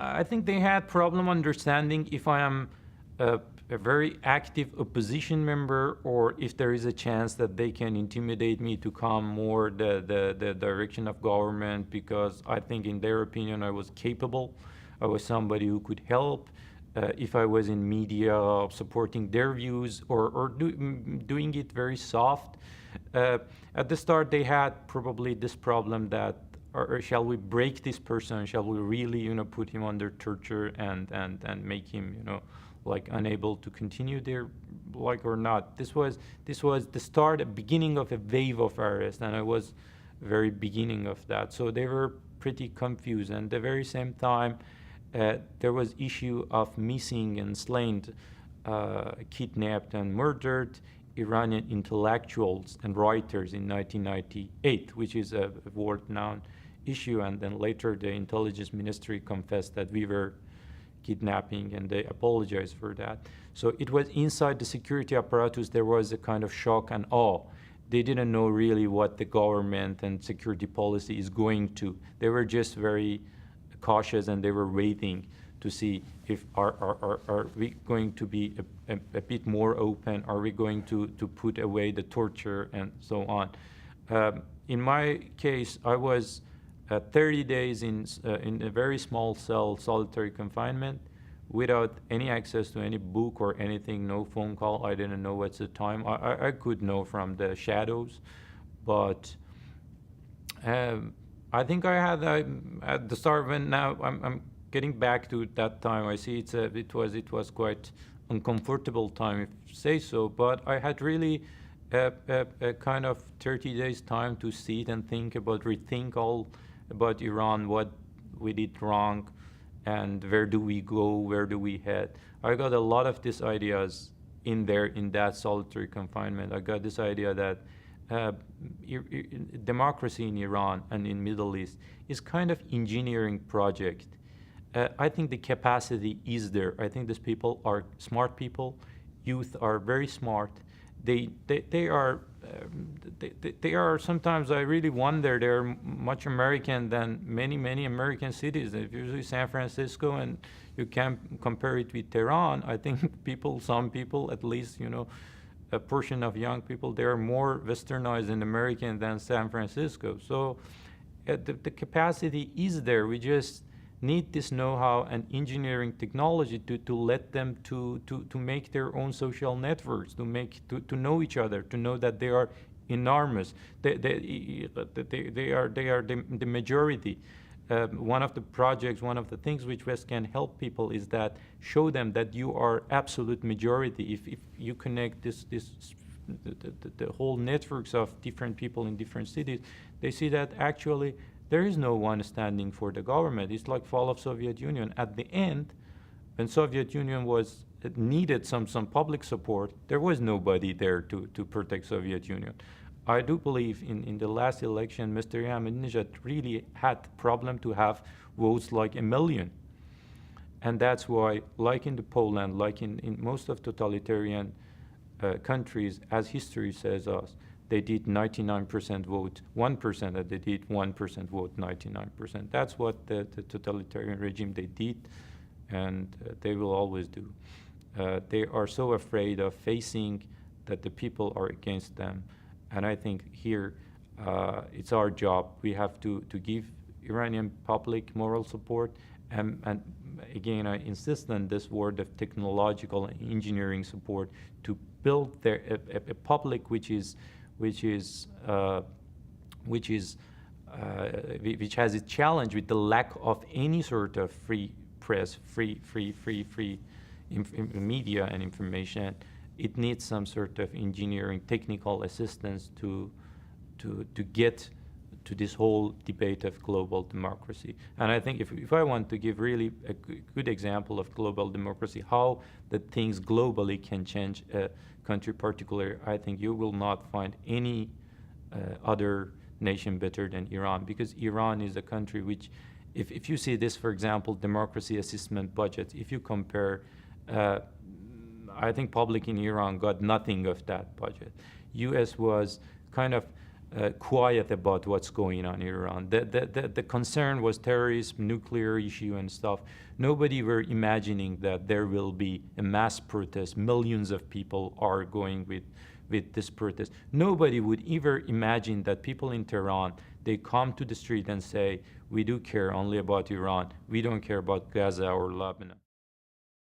I think they had problem understanding if I am a very active opposition member, or if there is a chance that they can intimidate me to come more the direction of government, because I think in their opinion I was capable. I was somebody who could help. If I was in media supporting their views, or doing it very soft. At the start they had probably this problem that, or shall we break this person? Shall we really, put him under torture and make him, like unable to continue their, like, or not? This was the start, a beginning of a wave of arrest, and I was very beginning of that. So they were pretty confused. And at the very same time, there was issue of missing and slain, kidnapped and murdered Iranian intellectuals and writers in 1998, which is a world-known issue. And then later the intelligence ministry confessed that we were kidnapping, and they apologized for that. So it was inside the security apparatus, there was a kind of shock and awe. They didn't know really what the government and security policy is going to. They were just very cautious, and they were waiting to see if are we going to be a bit more open, are we going to put away the torture and so on. In my case, I was 30 days in a very small cell, solitary confinement, without any access to any book or anything, no phone call. I didn't know what's the time. I could know from the shadows, but I think I had at the start, when now I'm getting back to that time, I see it was quite uncomfortable time, if you say so, but I had really a kind of 30 days time to sit and think about, rethink all about Iran, what we did wrong, and where do we go, where do we head. I got a lot of these ideas in there, in that solitary confinement. I got this idea that democracy in Iran and in Middle East is kind of engineering project. I think the capacity is there. I think these people are smart people. Youth are very smart. They are sometimes, I really wonder, they're much American than many American cities. If you see San Francisco and you can compare it with Tehran, I think some people, at least, a portion of young people, they are more westernized and American than San Francisco. So the capacity is there. We just need this know-how and engineering technology to let them to make their own social networks, to know each other, to know that they are enormous. They are the majority. One of the projects, one of the things which West can help people is that show them that you are absolute majority. If you connect the whole networks of different people in different cities, they see that actually there is no one standing for the government. It's like fall of Soviet Union. At the end, when Soviet Union needed some public support, there was nobody there to protect Soviet Union. I do believe in the last election, Mr. Ahmadinejad really had problem to have votes like 1 million. And that's why, like in Poland, like in most of totalitarian countries, as history says us, they did 99% vote 1%, and they did 1% vote 99%. That's what the totalitarian regime they did, and they will always do. They are so afraid of facing that the people are against them. And I think here it's our job. We have to give Iranian public moral support. And again, I insist on this word of technological and engineering support to build a public which has a challenge with the lack of any sort of free press, free media and information. It needs some sort of engineering, technical assistance to get to this whole debate of global democracy. And I think if I want to give really a good example of global democracy, how the things globally can change a country particularly, I think you will not find any other nation better than Iran, because Iran is a country which, if you see this, for example, democracy assessment budget, if you compare, I think public in Iran got nothing of that budget. US was kind of quiet about what's going on in Iran. The concern was terrorism, nuclear issue and stuff. Nobody were imagining that there will be a mass protest. Millions of people are going with this protest. Nobody would ever imagine that people in Tehran, they come to the street and say, we do care only about Iran. We don't care about Gaza or Lebanon.